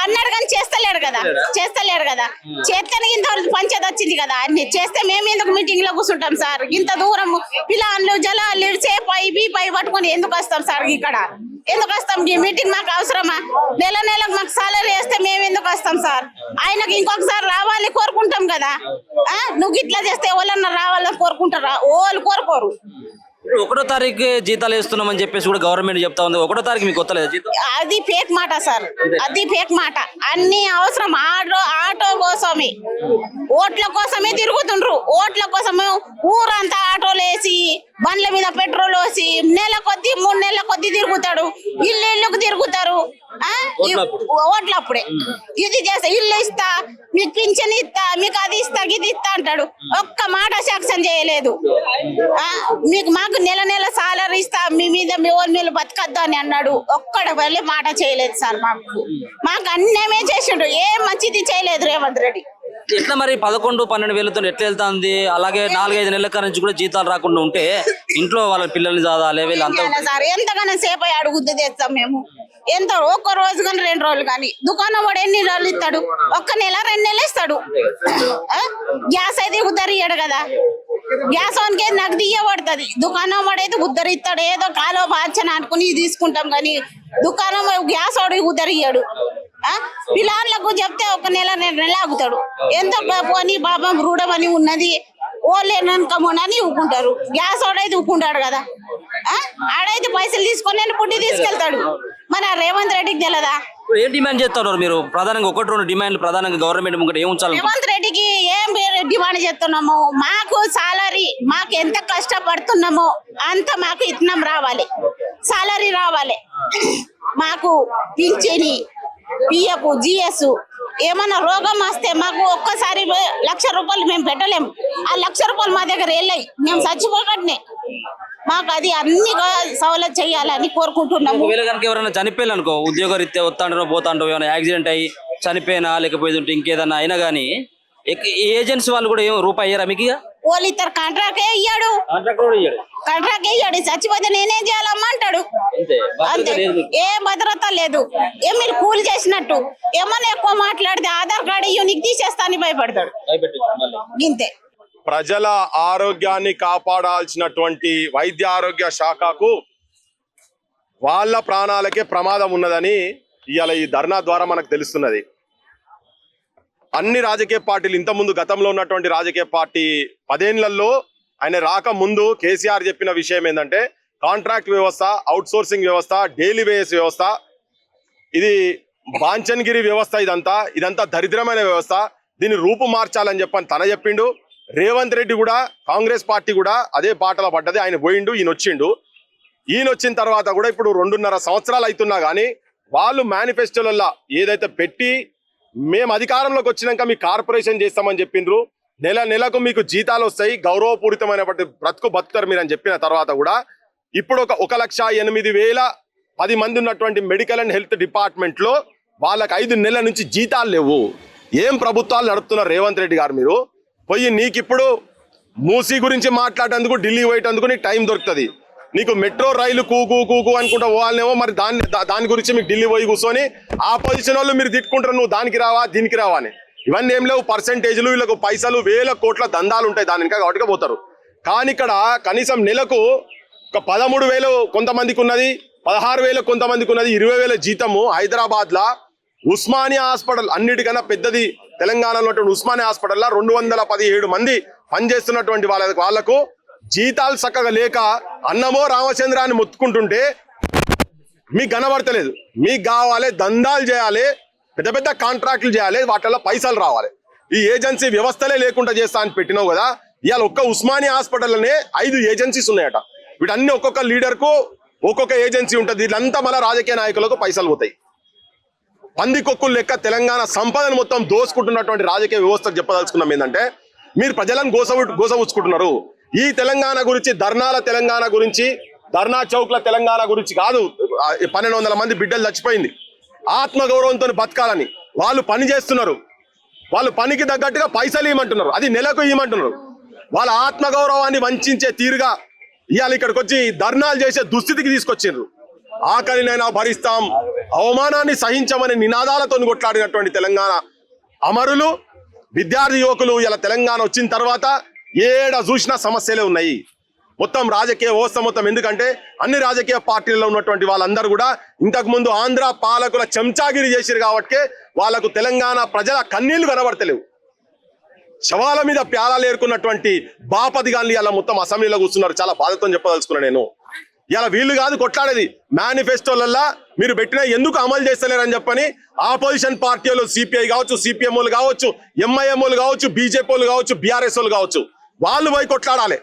అన్నాడు కానీ చేస్తలేడు కదా. చేస్తేనే ఇంత పంచాయతీ వచ్చింది కదా. అన్ని చేస్తే మేము ఎందుకు మీటింగ్ లో కూర్చుంటాం సార్? ఇంత దూరం పిల్లలు జలాలు పై పట్టుకొని ఎందుకు వస్తాం సార్? ఇక్కడ ఎందుకు వస్తాం? ఈ మీటింగ్ మాకు అవసరమా? నెలకు మాకు సాలరీ వేస్తే మేము ఎందుకు వస్తాం సార్? ఆయనకి ఇంకొకసారి రావాలి కోరుకుంటాం కదా. నువ్వు ఇట్లా చేస్తే ఎవరన్నా రావాలని కోరుకుంటారా? వాళ్ళు కోరుకోరు. 1వ తారీఖు జీతాలు వేస్తున్నామని చెప్పేసి కూడా గవర్నమెంట్ చెప్తా ఉంది. 1వ తారీఖు మీకు కొత్తలేదు జీతం? అది ఫేక్ మాట సార్, అది ఫేక్ మాట. అన్ని అవసరం ఆటో కోసమే, ఓట్ల కోసమే తిరుగుతుండ్రు. ఓట్ల కోసమే ఊరంతా ఆటోలు వేసి, బండ్ల మీద పెట్రోల్ వేసి, నెల కొద్ది 3 నెలల కొద్ది తిరుగుతాడు. ఇల్లుకు తిరుగుతారు ఓట్లప్పుడే. ఇది చేస్తా, ఇల్లు ఇస్తా, మీకు పింఛన్ ఇస్తా, మీకు అది ఇస్తా, ఇది ఇస్తా అంటాడు. ఒక్క మాట సాక్ష్యం చేయలేదు. మాకు నెల సాలరీ ఇస్తా, మీ మీద మీ ఓన్ మీద బతకద్దు అని అన్నాడు. ఒక్కడ వెళ్ళి మాట చేయలేదు సార్. మాకు అన్నేమే చేసిండు, ఏం మంచిది చేయలేదు రేవంత్ రెడ్డి. ఎట్లా మరి 11-12 వేలతో ఎట్లా వెళ్తాంది? అలాగే 4-5 నెలల నుంచి కూడా జీతాలు రాకుండా ఉంటే ఇంట్లో వాళ్ళ పిల్లల్ని చదవాలి వీళ్ళంతా సార్. ఎంతగానో సేపు అడుగుద్ది తెస్తాం మేము. ఎంత ఒక్క రోజు కానీ 2 రోజులు కానీ. దుకాణం వాడు ఎన్ని రోజులు ఇస్తాడు? 1 నెల 2 నెలలు ఇస్తాడు. గ్యాస్ అయితే ఉద్దరియ్యాడు కదా. గ్యాస్ వానికి నాకు దియ్యబడుతుంది. దుకాణం వాడైతే ఉద్దరిస్తాడు. ఏదో కాలో బాధ్యన అనుకుని తీసుకుంటాం కానీ దుకాణం గ్యాస్ వాడు ఉద్దరియ్యాడు. పిల్లలకు చెప్తే 1 నెల 2 నెలలు ఆగుతాడు. ఎంతో పోని పాపం రూఢమని ఉన్నది, ఓలేనని ఊకుంటారు. గ్యాస్ వాడైతే ఊకుంటాడు కదా. ఆడైతే పైసలు తీసుకొని పుట్టి తీసుకెళ్తాడు. మన రేవంత్ రెడ్డికి తెలదా? ఏం డిమాండ్ చేస్తున్నారు మీరు? ప్రధానంగా 1-2 డిమాండ్లు ప్రధానంగా గవర్నమెంట్ ముందు ఏం ఉంచాలి? రేవంత్ రెడ్డికి ఏం డిమాండ్ చేస్తున్నాము? మాకు సాలరీ, మాకు ఎంత కష్టపడుతున్నామో అంత మాకు ఇతనం రావాలి, సాలరీ రావాలి. మాకు పింఛని, PF GS ఏమన్నా రోగం వస్తే మాకు ఒక్కసారి 1,00,000 రూపాయలు మేము పెట్టలేము. ఆ 1,00,000 రూపాయలు మా దగ్గర వెళ్ళాయి, మేము చచ్చిపోకట్నే. మాకు అది అన్ని సౌలభ్యం చేయాలని కోరుకుంటున్నాము. ఒకవేళ కనుక ఎవరైనా చనిపోయారు అనుకో, ఉద్యోగరీత్యా వస్తాంటారో పోతాంటారో, ఏమైనా యాక్సిడెంట్ అయ్యి చనిపోయినా లేకపోతే ఇంకేదన్నా అయినా కానీ ఏజెన్సీ వాళ్ళు కూడా ఏం రూపాయి అయ్యారా మీకు? వాళ్ళు ఇద్దరు కాంట్రాక్ట్ ఇయ్యాడు, చచ్చిపోతే నేనేం చేయాలమ్మా అంటాడు. అంతే, ఏ భద్రత లేదు. మీరు కూలి చేసినట్టు ఏమన్నా ఎక్కువ మాట్లాడితే ఆధార్ కార్డు ఇయ్యో నీకు తీసేస్తాను భయపడతాడు. ఇంతే. ప్రజల ఆరోగ్యాన్ని కాపాడాల్సినటువంటి వైద్య ఆరోగ్య శాఖకు వాళ్ళ ప్రాణాలకే ప్రమాదం ఉన్నదని ఇవాళ ఈ ధర్నా ద్వారా మనకు తెలుస్తున్నది. అన్ని రాజకీయ పార్టీలు ఇంతకుముందు గతంలో ఉన్నటువంటి రాజకీయ పార్టీ 10 ఏళ్లలో ఆయన రాకముందు కేసీఆర్ చెప్పిన విషయం ఏంటంటే కాంట్రాక్ట్ వ్యవస్థ, అవుట్ సోర్సింగ్ వ్యవస్థ, డైలీ వేస్ వ్యవస్థ, ఇది బాంచన్గిరి వ్యవస్థ, ఇదంతా దరిద్రమైన వ్యవస్థ, దీన్ని రూపు మార్చాలని చెప్పని తన చెప్పిండు. రేవంత్ రెడ్డి కూడా, కాంగ్రెస్ పార్టీ కూడా అదే బాటలో పడ్డది. ఆయన పోయిండు, ఈయన వచ్చిన తర్వాత కూడా ఇప్పుడు 2.5 సంవత్సరాలు అవుతున్నా కానీ వాళ్ళు మేనిఫెస్టోలలో ఏదైతే పెట్టి మేము అధికారంలోకి వచ్చినాక మీ కార్పొరేషన్ చేస్తామని చెప్పిండ్రు, నెలకు మీకు జీతాలు వస్తాయి, గౌరవపూరితమైనటువంటి బతుకుతారు మీరు అని చెప్పిన తర్వాత కూడా ఇప్పుడు 1,08,010 మంది ఉన్నటువంటి మెడికల్ అండ్ హెల్త్ డిపార్ట్మెంట్ లో వాళ్ళకి 5 నెలల నుంచి జీతాలు లేవు. ఏం ప్రభుత్వాలు నడుపుతున్నారు రేవంత్ రెడ్డి గారు? మీరు పోయి నీకిప్పుడు మూసీ గురించి మాట్లాడేందుకు ఢిల్లీ పోయేటందుకు నీకు టైం దొరుకుతుంది. నీకు మెట్రో రైలు కూకు అనుకుంటా పోవాలనేమో, మరి దాని గురించి మీకు ఢిల్లీ పోయి కూర్చొని ఆపోజిషన్ వాళ్ళు మీరు తిట్టుకుంటారు, నువ్వు దానికి రావా దీనికి రావా అని. ఇవన్నీ ఏం లేవు, పర్సెంటేజ్లు, వీళ్ళకు పైసలు, వేల కోట్ల దందాలు ఉంటాయి దాని ఇంకా కాబట్టి పోతారు. కానీ ఇక్కడ కనీసం నెలకు 13,000 కొంతమందికి ఉన్నది, 16,000 కొంతమందికి ఉన్నది, 20,000 జీతము. హైదరాబాద్ లా ఉస్మానియా హాస్పిటల్ అన్నిటికన్నా పెద్దది తెలంగాణలో ఉస్మానియా హాస్పిటల్ 217 మంది పనిచేస్తున్నటువంటి వాళ్లకు జీతాలు చక్కగా లేక అన్నమో రామచంద్ర అని మొత్తుకుంటుంటే మీకు కనబడతలేదు. మీకు కావాలి దందాలు చేయాలి, పెద్ద పెద్ద కాంట్రాక్టులు చేయాలి, వాటిల్లో పైసలు రావాలి. ఈ ఏజెన్సీ వ్యవస్థలే లేకుండా చేస్తా అని పెట్టినావు కదా. ఇవాళ ఒక్క ఉస్మానియా హాస్పిటల్లోనే 5 ఏజెన్సీస్ ఉన్నాయట. వీటన్ని ఒక్కొక్క లీడర్ కు ఒక్కొక్క ఏజెన్సీ ఉంటుంది. వీళ్ళంతా మళ్ళీ రాజకీయ నాయకులకు పైసలు పోతాయి. పందికొక్కులు లెక్క తెలంగాణ సంపదను మొత్తం దోసుకుంటున్నటువంటి రాజకీయ వ్యవస్థకు చెప్పదలుచుకున్నాం ఏంటంటే, మీరు ప్రజలను గోసవుచ్చుకుంటున్నారు. ఈ తెలంగాణ గురించి, ధర్నాల తెలంగాణ గురించి, ధర్నా చౌక్ల తెలంగాణ గురించి కాదు. 1,200 మంది బిడ్డలు చచ్చిపోయింది. ఆత్మగౌరవంతో బతకాలని వాళ్ళు పని చేస్తున్నారు. వాళ్ళు పనికి తగ్గట్టుగా పైసలు ఇవ్వమంటున్నారు, అది నెలకు ఇవ్వమంటున్నారు. వాళ్ళ ఆత్మగౌరవాన్ని వంచే తీరుగా ఇవాళ ఇక్కడికి వచ్చి ధర్నాలు చేసే దుస్థితికి తీసుకొచ్చిండ్రు. ఆకలినైనా భరిస్తాం, అవమానాన్ని సహించమని నినాదాలతో కొట్లాడినటువంటి తెలంగాణ అమరులు, విద్యార్థి యువకులు ఇలా తెలంగాణ వచ్చిన తర్వాత ఏడ చూసినా సమస్యలే ఉన్నాయి. మొత్తం రాజకీయ వ్యవస్థ మొత్తం, ఎందుకంటే అన్ని రాజకీయ పార్టీలలో ఉన్నటువంటి వాళ్ళందరూ కూడా ఇంతకు ముందు ఆంధ్ర పాలకుల చెంచాగిరి చేసిరు కాబట్టి వాళ్ళకు తెలంగాణ ప్రజల కన్నీళ్లు కనబడతలేవు. శవాల మీద ప్యాలాలు ఏరుకున్నటువంటి బాపదిగాన్లు ఇలా మొత్తం అసెంబ్లీలో కూర్చున్నారు. చాలా బాధతో చెప్పదలుచుకున్నాను నేను. ఇలా వీళ్ళు కాదు కొట్లాడేది, మేనిఫెస్టోలల్లా మీరు పెట్టినా ఎందుకు అమలు చేస్తలేరని చెప్పని ఆపోజిషన్ పార్టీలు, సిపిఐ కావచ్చు, సిపిఎంలు కావచ్చు, ఎంఐఎంలు కావచ్చు, బీజేపీలు కావచ్చు, బీఆర్ఎస్ కావచ్చు, వాళ్ళు పోయి కొట్లాడాలి.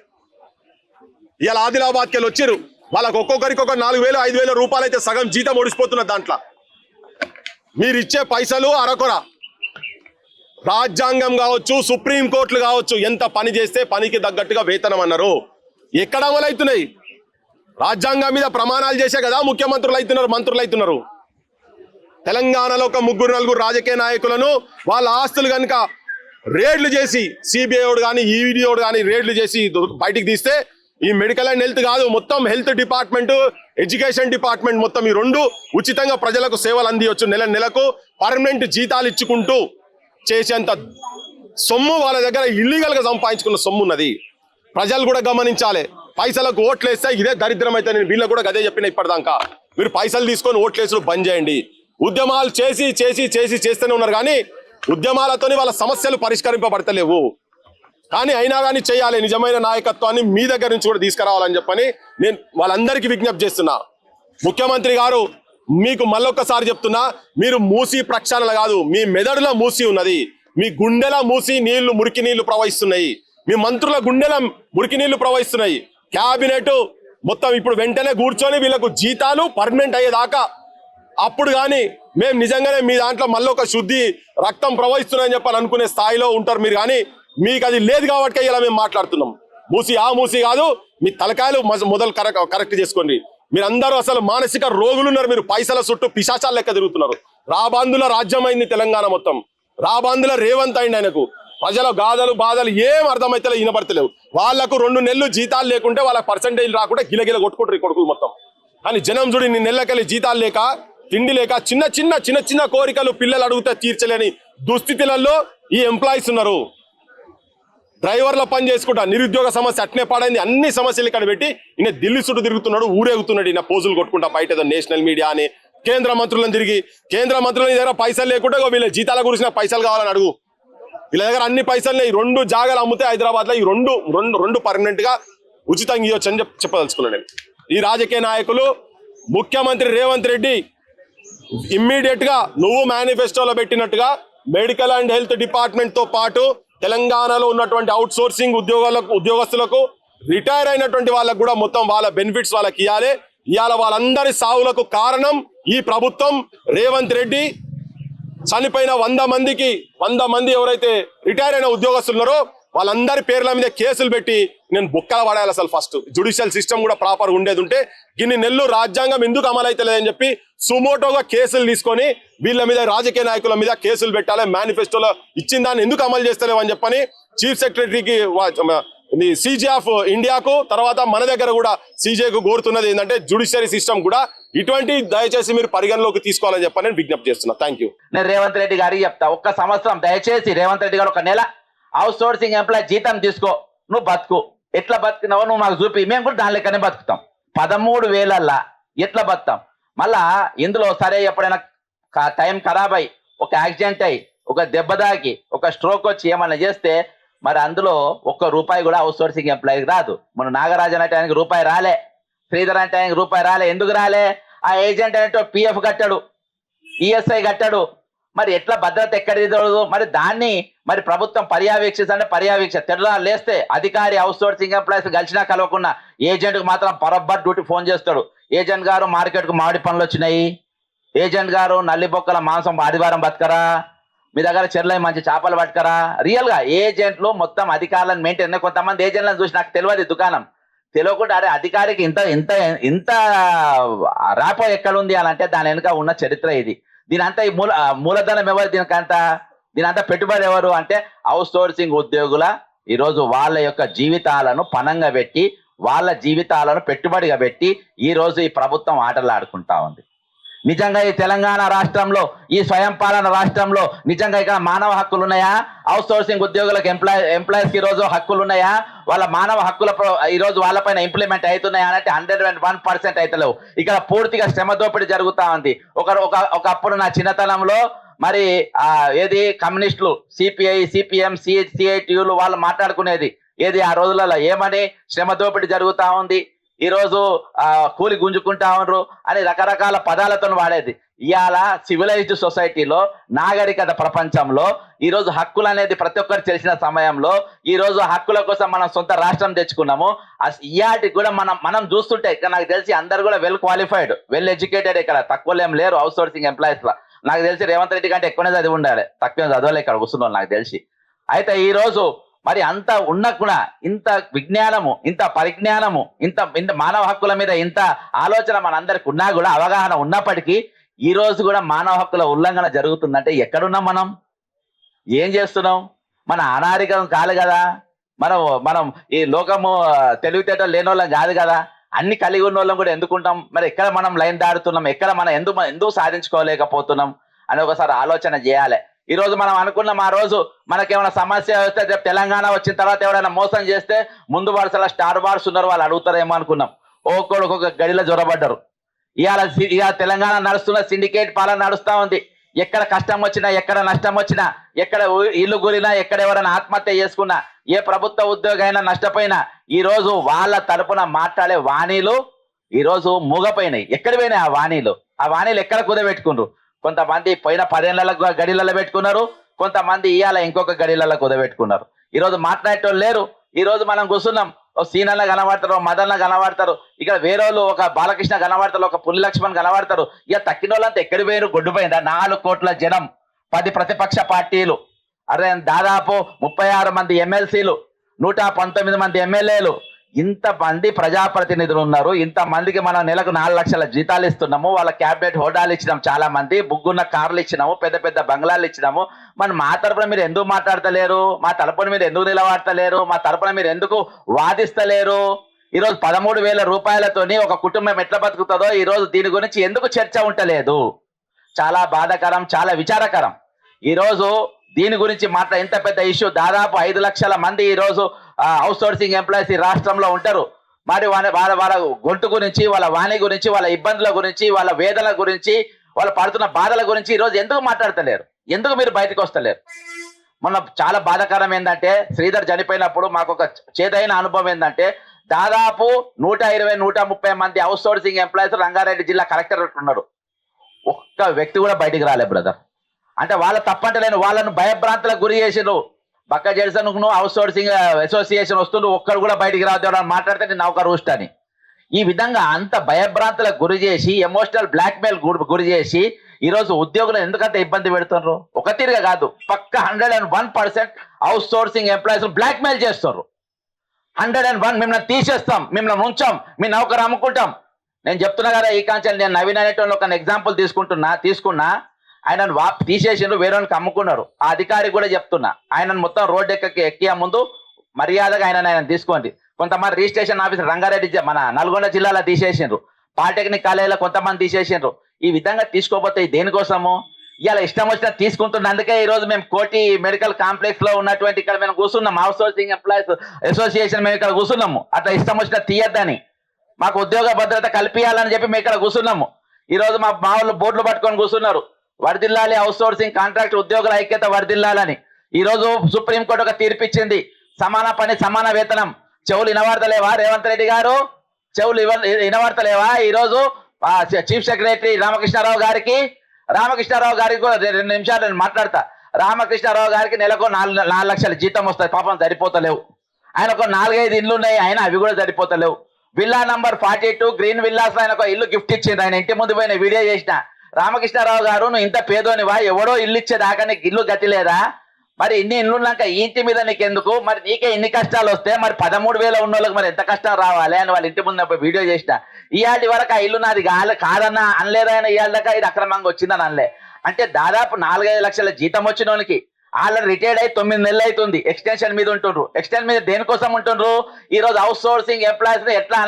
ఇలా ఆదిలాబాద్కి వెళ్ళి వచ్చారు, వాళ్ళకి ఒక్కొక్కరికి ఒక 4,000 5,000 రూపాయలు అయితే సగం జీతం ఒడిసిపోతున్నది. దాంట్లో మీరు ఇచ్చే పైసలు అరకొర. రాజ్యాంగం కావచ్చు, సుప్రీంకోర్టులు కావచ్చు, ఎంత పని చేస్తే పనికి తగ్గట్టుగా వేతనం అన్నారు. ఎక్కడ అమలవుతున్నాయి? రాజ్యాంగం మీద ప్రమాణాలు చేసే కదా ముఖ్యమంత్రులు అవుతున్నారు, మంత్రులు అవుతున్నారు. తెలంగాణలో ఒక 3-4 రాజకీయ నాయకులను వాళ్ళ ఆస్తులు కనుక రేడ్లు చేసి, సిబిఐ కానీ ఈడీ కానీ రేడ్లు చేసి బయటికి తీస్తే ఈ మెడికల్ అండ్ హెల్త్ కాదు, మొత్తం హెల్త్ డిపార్ట్మెంట్, ఎడ్యుకేషన్ డిపార్ట్మెంట్, మొత్తం ఈ 2 ఉచితంగా ప్రజలకు సేవలు అందియొచ్చు. నెలకు పర్మనెంట్ జీతాలు ఇచ్చుకుంటూ చేసేంత సొమ్ము వాళ్ళ దగ్గర ఇల్లీగల్ గా సంపాదించుకున్న సొమ్ము ఉన్నది. ప్రజలు కూడా గమనించాలి. పైసలకు ఓట్లు వేస్తే ఇదే దరిద్రం అయితే. నేను వీళ్ళకు కూడా అదే చెప్పిన ఇప్పటిదాకా. మీరు పైసలు తీసుకొని ఓట్లేసులు బంద్ చేయండి. ఉద్యమాలు చేస్తూనే ఉన్నారు కానీ ఉద్యమాలతోని వాళ్ళ సమస్యలు పరిష్కరింపబడతలేవు. కానీ అయినా కానీ చేయాలి. నిజమైన నాయకత్వాన్ని మీ దగ్గర నుంచి కూడా తీసుకురావాలని చెప్పని నేను వాళ్ళందరికీ విజ్ఞప్తి చేస్తున్నా. ముఖ్యమంత్రి గారు, మీకు మళ్ళొక్కసారి చెప్తున్నా, మీరు మూసీ ప్రక్షాళన కాదు, మీ మెదడులో మూసీ ఉన్నది, మీ గుండెల మూసీ నీళ్లు, మురికి నీళ్లు ప్రవహిస్తున్నాయి, మీ మంత్రుల గుండెల మురికి నీళ్లు ప్రవహిస్తున్నాయి. క్యాబినెట్ మొత్తం ఇప్పుడు వెంటనే కూర్చొని వీళ్ళకు జీతాలు పర్మనెంట్ అయ్యేదాకా, అప్పుడు కానీ మేము నిజంగానే మీ దాంట్లో మళ్ళొక శుద్ధి రక్తం ప్రవహిస్తున్నాయని చెప్పని అనుకునే స్థాయిలో ఉంటారు మీరు. కానీ మీకు అది లేదు కాబట్టి ఇలా మేము మాట్లాడుతున్నాం. మూసీ కాదు, మీ తలకాయలు మొదలు కరెక్ట్ చేసుకోండి. మీరందరూ అసలు మానసిక రోగులు ఉన్నారు. మీరు పైసల చుట్టూ పిశాచాల లెక్క తిరుగుతున్నారు. రాబందుల రాజ్యమైంది తెలంగాణ మొత్తం. రాబందుల రేవంత్ అయింది. ఆయనకు ప్రజల గాథలు బాధలు ఏం అర్థమైతే వినబడతలేవు. వాళ్లకు 2 నెలలు జీతాలు లేకుంటే వాళ్ళ పర్సంటేజ్ రాకుండా గిలగిల కొట్టుకుంటారు ఈ కొడుకులు మొత్తం. కానీ జనం చూడి, నీ నెలకెళ్ళి జీతాలు లేక, తిండి లేక, చిన్న కోరికలు పిల్లలు అడిగితే తీర్చలేని దుస్థితులలో ఈ ఎంప్లాయీస్ ఉన్నారు. డ్రైవర్ల పని చేసుకుంటా నిరుద్యోగ సమస్య అట్నే పాడైంది. అన్ని సమస్యలు ఇక్కడ పెట్టి ఈయన ఢిల్లీ చుట్టూ తిరుగుతున్నాడు, ఊరేగుతున్నాడు. ఈయన పోజులు కొట్టుకుంటా బయట ఏదో నేషనల్ మీడియా అని కేంద్ర మంత్రులను తిరిగి, కేంద్ర మంత్రుల దగ్గర పైసలు లేకుండా వీళ్ళ జీతాల గురించి పైసలు కావాలని అడుగు. వీళ్ళ దగ్గర అన్ని పైసలు ఈ 2 జాగాలు అమ్మితే హైదరాబాద్ లో ఈ రెండు పర్మనెంట్ గా ఉచితంగా ఇవ్వచ్చు అని చెప్పదలుచుకున్నాను నేను. ఈ రాజకీయ నాయకులు ముఖ్యమంత్రి రేవంత్ రెడ్డి ఇమ్మీడియట్ గా నువ్వు మేనిఫెస్టోలో పెట్టినట్టుగా మెడికల్ అండ్ హెల్త్ డిపార్ట్మెంట్ తో పాటు తెలంగాణలో ఉన్నటువంటి అవుట్ సోర్సింగ్ ఉద్యోగస్తులకు రిటైర్ అయినటువంటి వాళ్ళకు కూడా మొత్తం వాళ్ళ బెనిఫిట్స్ వాళ్ళకి ఇవ్వాలి. ఇవాళ వాళ్ళందరి సావులకు కారణం ఈ ప్రభుత్వం. రేవంత్ రెడ్డి చనిపోయిన 100 మంది ఎవరైతే రిటైర్ అయిన ఉద్యోగస్తులు ఉన్నారో వాళ్ళందరి పేర్ల మీద కేసులు పెట్టి నేను బుక్కల పడాలి. అసలు ఫస్ట్ జ్యుడిషియల్ సిస్టమ్ కూడా ప్రాపర్ ఉండేది ఉంటే గిన్ని నెలలు రాజ్యాంగం ఎందుకు అమలైతే లేదని చెప్పి సుమోటోగా కేసులు తీసుకొని వీళ్ళ మీద రాజకీయ నాయకుల మీద కేసులు పెట్టాలి. మేనిఫెస్టోలో ఇచ్చిన దాన్ని ఎందుకు అమలు చేస్తలేవు అని చెప్పని చీఫ్ సెక్రటరీకి సీజే ఆఫ్ ఇండియాకు తర్వాత మన దగ్గర కూడా సీజేకు కోరుతున్నది ఏంటంటే జ్యుడిషియరీ సిస్టమ్ కూడా ఇటువంటి దయచేసి మీరు పరిగణలోకి తీసుకోవాలని చెప్పని నేను విజ్ఞప్తి చేస్తున్నా. Thank you. నేను రేవంత్ రెడ్డి గారికి చెప్తా, 1 సంవత్సరం దయచేసి రేవంత్ రెడ్డి గారు 1 నెల అవుట్ సోర్సింగ్ ఎంప్లాయ్ జీతం తీసుకో, నువ్వు బతుకు. ఎట్లా బతుకున్నావో నువ్వు మాకు చూపి, మేము కూడా దాని లెక్కనే బతుకుతాం. 13,000 ఎట్లా బతుకుతాం? మళ్ళా ఇందులో సరే ఎప్పుడైనా టైం ఖరాబ్ అయ్యి ఒక యాక్సిడెంట్ అయ్యి ఒక దెబ్బ దాకి ఒక స్ట్రోక్ వచ్చి ఏమన్నా చేస్తే మరి అందులో ₹1 కూడా అవుట్ సోర్సింగ్ ఎంప్లాయీకి రాదు. మన నాగరాజన్ అంటే ఆయనకి ₹1 రాలే, శ్రీధర్ అంటే ఆయనకి ₹1 రాలే. ఎందుకు రాలే? ఆ ఏజెంట్ అంటే PF కట్టాడు, ESI కట్టాడు. మరి ఎట్లా భద్రత ఎక్కడిది దొరకదు? మరి దాన్ని మరి ప్రభుత్వం తెల్ల లేస్తే అధికారి అవుట్ సోర్సింగ్ ఎంప్లాయీస్ కలిసినా కలవకుండా ఏజెంట్కి మాత్రం పరబ్బర్ డ్యూటీ ఫోన్ చేస్తాడు. ఏజెంట్ గారు మార్కెట్కు మామిడి పనులు వచ్చినాయి, ఏజెంట్ గారు నల్లి బొక్కల మాంసం ఆదివారం బతకరా, మీ దగ్గర చెర్లై మంచి చేపలు పట్టుకరా. రియల్ గా ఏజెంట్లు మొత్తం అధికారులను మెయింటైన్. కొంతమంది ఏజెంట్లను చూసి నాకు తెలియదు, దుకాణం తెలియకుండా అరే అధికారికి ఇంత రాపో ఎక్కడుంది అని అంటే దాని వెనుక ఉన్న చరిత్ర ఇది. దీని అంతా ఈ మూలధనం ఎవరు? దీనంతా పెట్టుబడి ఎవరు అంటే అవుట్ సోర్సింగ్ ఉద్యోగుల ఈరోజు వాళ్ళ యొక్క జీవితాలను పణంగా పెట్టి వాళ్ళ జీవితాలను పెట్టుబడిగా పెట్టి ఈ రోజు ఈ ప్రభుత్వం ఆటలు ఆడుకుంటా ఉంది. నిజంగా ఈ తెలంగాణ రాష్ట్రంలో, ఈ స్వయం పాలన రాష్ట్రంలో నిజంగా ఇక్కడ మానవ హక్కులు ఉన్నాయా? అవుట్ సోర్సింగ్ ఉద్యోగులకు ఎంప్లాయీస్ కి ఈ రోజు హక్కులు ఉన్నాయా? వాళ్ళ మానవ హక్కుల ఈ రోజు వాళ్ళపైన ఇంప్లిమెంట్ అవుతున్నాయా అంటే 101% అయితలేవు. ఇక్కడ పూర్తిగా శ్రమ దోపిడీ జరుగుతా ఉంది. ఒకప్పుడు నా చిన్నతనంలో మరి ఏది కమ్యూనిస్టులు CPI, CPM, CITUలు వాళ్ళు మాట్లాడుకునేది ఏది ఆ రోజులలో ఏమని శ్రమ దోపిడీ జరుగుతా ఉంది, ఈ రోజు కూలి గుంజుకుంటా ఉన్నారు అని రకరకాల పదాలతో వాడేది. ఇవాళ సివిలైజ్డ్ సొసైటీలో నాగరికత ప్రపంచంలో ఈ రోజు హక్కులు అనేది ప్రతి ఒక్కరు తెలిసిన సమయంలో ఈ రోజు హక్కుల కోసం మనం సొంత రాష్ట్రం తెచ్చుకున్నాము. ఇయాటికి కూడా మనం చూస్తుంటే ఇక్కడ నాకు తెలిసి అందరు కూడా వెల్ క్వాలిఫైడ్, వెల్ ఎడ్యుకేటెడ్, ఇక్కడ తక్కువ ఏం లేరు అవుట్ సోర్సింగ్ ఎంప్లాయీస్ లో. నాకు తెలిసి రేవంత్ రెడ్డి కంటే ఎక్కువనే చదివి ఉండాలి, తక్కువ చదవలే ఇక్కడ కూర్చున్నాను నాకు తెలిసి. అయితే ఈ రోజు మరి అంత ఉన్న కూడా ఇంత విజ్ఞానము, ఇంత పరిజ్ఞానము, ఇంత మానవ హక్కుల మీద ఇంత ఆలోచన మనందరికి ఉన్నా కూడా, అవగాహన ఉన్నప్పటికీ ఈ రోజు కూడా మానవ హక్కుల ఉల్లంఘన జరుగుతుందంటే ఎక్కడున్నాం? మనం ఏం చేస్తున్నాం? మన అనాగరికం కాదు కదా, మనం ఈ లోకము తెలివితేటలు లేని వాళ్ళం కాదు కదా. అన్ని కలిగి ఉన్న వాళ్ళం కూడా ఎందుకుంటాం? మరి ఎక్కడ మనం లైన్ దాడుతున్నాం? ఎక్కడ మనం ఎందుకు సాధించుకోలేకపోతున్నాం అని ఒకసారి ఆలోచన చేయాలి. ఈ రోజు మనం అనుకున్నాం, ఆ రోజు మనకేమైనా సమస్య వస్తే తెలంగాణ వచ్చిన తర్వాత ఎవరైనా మోసం చేస్తే ముందు వరుసలో స్టార్ బార్స్ ఉన్నారు, వాళ్ళు అడుగుతారేమో అనుకున్నాం. ఒక్కొక్క గడిలో జ్వరబడ్డారు. ఇవాళ తెలంగాణ నడుస్తున్న సిండికేట్ పాలన నడుస్తా ఉంది. ఎక్కడ కష్టం వచ్చినా, ఎక్కడ నష్టం వచ్చినా, ఎక్కడ ఇల్లు గురినా, ఎక్కడ ఎవరైనా ఆత్మహత్య చేసుకున్నా, ఏ ప్రభుత్వ ఉద్యోగం అయినా నష్టపోయినా ఈ రోజు వాళ్ళ తరపున మాట్లాడే వాణీలు ఈ రోజు మూగపోయినాయి. ఎక్కడ పోయినాయి ఆ వాణీలు ఎక్కడ కుదబెట్టుకున్నారు? కొంతమంది పోయిన 10 ఏళ్ల గడిలలో పెట్టుకున్నారు, కొంతమంది ఇవాళ ఇంకొక గడిలలో కుదబెట్టుకున్నారు. ఈ రోజు మాట్లాడేటోళ్ళు లేరు. ఈ రోజు మనం కూర్చున్నాం, ఓ సీనన్న కనబడతారు, మదన్న కనబడతారు, ఇక్కడ వేరే వాళ్ళు ఒక బాలకృష్ణ కనబడతారు, ఒక పుల్లి లక్ష్మణ్ కనబడతారు. ఇక తక్కిన వాళ్ళంతా ఎక్కడి పోయిన గొడ్డుపోయిందా? 4 కోట్ల జనం, 10 ప్రతిపక్ష పార్టీలు, దాదాపు 36 మంది ఎమ్మెల్సీలు, 119 మంది ఎమ్మెల్యేలు, ఇంతమంది ప్రజాప్రతినిధులు ఉన్నారు. ఇంతమందికి మనం నెలకు 4 లక్షల జీతాలు ఇస్తున్నాము, వాళ్ళ క్యాబినెట్ హోదాలు ఇచ్చినాం, చాలా మంది బుగ్గున్న కార్లు ఇచ్చినాము, పెద్ద పెద్ద బంగ్లాలు ఇచ్చినాము. మరి మా తరపున మీరు ఎందుకు మాట్లాడతలేరు? మా తరపున మీరు ఎందుకు నిలబడతలేరు? మా తరపున మీరు ఎందుకు వాదిస్తలేరు? ఈరోజు 13,000 రూపాయలతోని ఒక కుటుంబం ఎట్లా బతుకుతుందో ఈ రోజు దీని గురించి ఎందుకు చర్చ ఉండలేదు? చాలా బాధాకరం, చాలా విచారకరం. ఈరోజు దీని గురించి ఇంత పెద్ద ఇష్యూ, దాదాపు 5 లక్షల మంది ఈ రోజు అవుట్ సోర్సింగ్ ఎంప్లాయీస్ ఈ రాష్ట్రంలో ఉంటారు. మరి వాళ్ళ గొంతు గురించి, వాళ్ళ వాణి గురించి, వాళ్ళ ఇబ్బందుల గురించి, వాళ్ళ వేదన గురించి, వాళ్ళు పడుతున్న బాధల గురించి ఈ రోజు ఎందుకు మాట్లాడతలేరు? ఎందుకు మీరు బయటకు వస్తలేరు? మొన్న చాలా బాధాకరం ఏంటంటే శ్రీధర్ చనిపోయినప్పుడు మాకు ఒక చేదైన అనుభవం ఏంటంటే దాదాపు 120-130 మంది అవుట్ సోర్సింగ్ ఎంప్లాయీస్ రంగారెడ్డి జిల్లా కలెక్టర్ ఉన్నారు. ఒక్క వ్యక్తి కూడా బయటికి రాలే బ్రదర్. అంటే వాళ్ళ తప్పంటలేను, వాళ్ళను భయభ్రాంతులకు గురి చేసిండ్రు. బక్క జెడ్సన్ అవుట్ సోర్సింగ్ అసోసియేషన్ వస్తుండ్రు, ఒక్కరు కూడా బయటికి రావద్దు మాట్లాడితే నేను ఒక రూస్ట్ అని. ఈ విధంగా అంత భయభ్రాంతులకు గురి చేసి, ఎమోషనల్ బ్లాక్మెయిల్ గురి చేసి ఈరోజు ఉద్యోగులు ఎందుకంటే ఇబ్బంది పెడుతున్నారు. ఒక తీరుగా కాదు, పక్క 101% అవుట్ సోర్సింగ్ ఎంప్లాయీస్ బ్లాక్మెయిల్ చేస్తున్నారు. 101 మిమ్మల్ని తీసేస్తాం, మిమ్మల్ని ఉంచాం, మీ నౌకరు అమ్ముకుంటాం. నేను చెప్తున్నా కదా, ఈ కాంచెల్ నేను నవీన్ అనేటువంటి ఒక ఎగ్జాంపుల్ తీసుకున్నా ఆయనను తీసేసిండ్రు, వేరేవానికి అమ్ముకున్నారు. ఆ అధికారికి కూడా చెప్తున్నా, ఆయనను మొత్తం రోడ్డు ఎక్కియ ముందు మర్యాదగా ఆయన తీసుకోండి. కొంతమంది రిజిస్ట్రేషన్ ఆఫీసర్ రంగారెడ్డి మన నల్గొండ జిల్లాలో తీసేసిండ్రు, పాలిటెక్నిక్ కాలేజీలో కొంతమంది తీసేసిండ్రు. ఈ విధంగా తీసుకోకపోతే దేనికోసము? ఇలా ఇష్టం వచ్చినా తీసుకుంటున్నందుకే ఈ రోజు మేము కోటి మెడికల్ కాంప్లెక్స్ లో ఉన్నటువంటి ఇక్కడ మేము కూర్చున్నాం, అవుట్ సోర్సింగ్ ఎంప్లాయీస్ అసోసియేషన్ మేము ఇక్కడ కూర్చున్నాము. అట్లా ఇష్టం వచ్చినా తీయద్దని, మాకు ఉద్యోగ భద్రత కల్పించాలని చెప్పి మేము ఇక్కడ కూర్చున్నాము. ఈ రోజు మా వాళ్ళు బోర్డులు పట్టుకొని కూర్చున్నారు, వర్ధిల్లాలి అవుట్ సోర్సింగ్ కాంట్రాక్ట్ ఉద్యోగుల ఐక్యత వర్ధిల్లాలని. ఈ రోజు సుప్రీంకోర్టు ఒక తీర్పు ఇచ్చింది, సమాన పని సమాన వేతనం. చెవులు వినవాడతలేవా రేవంత్ రెడ్డి గారు? చెవులు వినవాడతలేవా? ఈ రోజు చీఫ్ సెక్రటరీ రామకృష్ణారావు గారికి కూడా 2 నిమిషాలు నేను మాట్లాడతా. రామకృష్ణారావు గారికి నెలకు 4 లక్షల జీతం వస్తుంది, పాపం సరిపోతలేవు. ఆయనకు 4-5 ఇండ్లు ఉన్నాయి, ఆయన అవి కూడా సరిపోతలేవు. విల్లా నంబర్ 42 గ్రీన్ విల్లాస్ ఆయన ఒక ఇల్లు గిఫ్ట్ ఇచ్చింది, ఆయన ఇంటి ముందు పోయిన వీడియో చేసిన. రామకృష్ణారావు గారు, నువ్వు ఇంత పేదోనివా? ఎవడో ఇల్లు ఇచ్చేదాకా నీకు ఇల్లు గతి లేదా? మరి ఇన్ని ఇల్లు ఉన్నాక ఈ ఇంటి మీద నీకెందుకు? మరి నీకే ఇన్ని కష్టాలు వస్తే మరి 13,000 ఉన్న వాళ్ళకి మరి ఎంత కష్టం రావాలి అని వాళ్ళ ఇంటి ముందు వీడియో చేసిన. ఇవాళ వరకు ఆ ఇల్లు నాది కాదన్నా అనలేదైనా, ఇవాళ దాకా ఇది అక్రమంగా వచ్చిందని అనలే. అంటే దాదాపు 4-5 లక్షల జీతం వచ్చిన వాళ్ళకి ఆల్రెడీ రిటైర్డ్ అయి 9 నెలలు అవుతుంది, ఎక్స్టెన్షన్ మీద ఉంటుండ్రు. ఎక్స్టెన్షన్ మీద దేనికోసం ఉంటుండ్రు? ఈ రోజు అవుట్ సోర్సింగ్ ఎంప్లాయీస్ ఎట్లా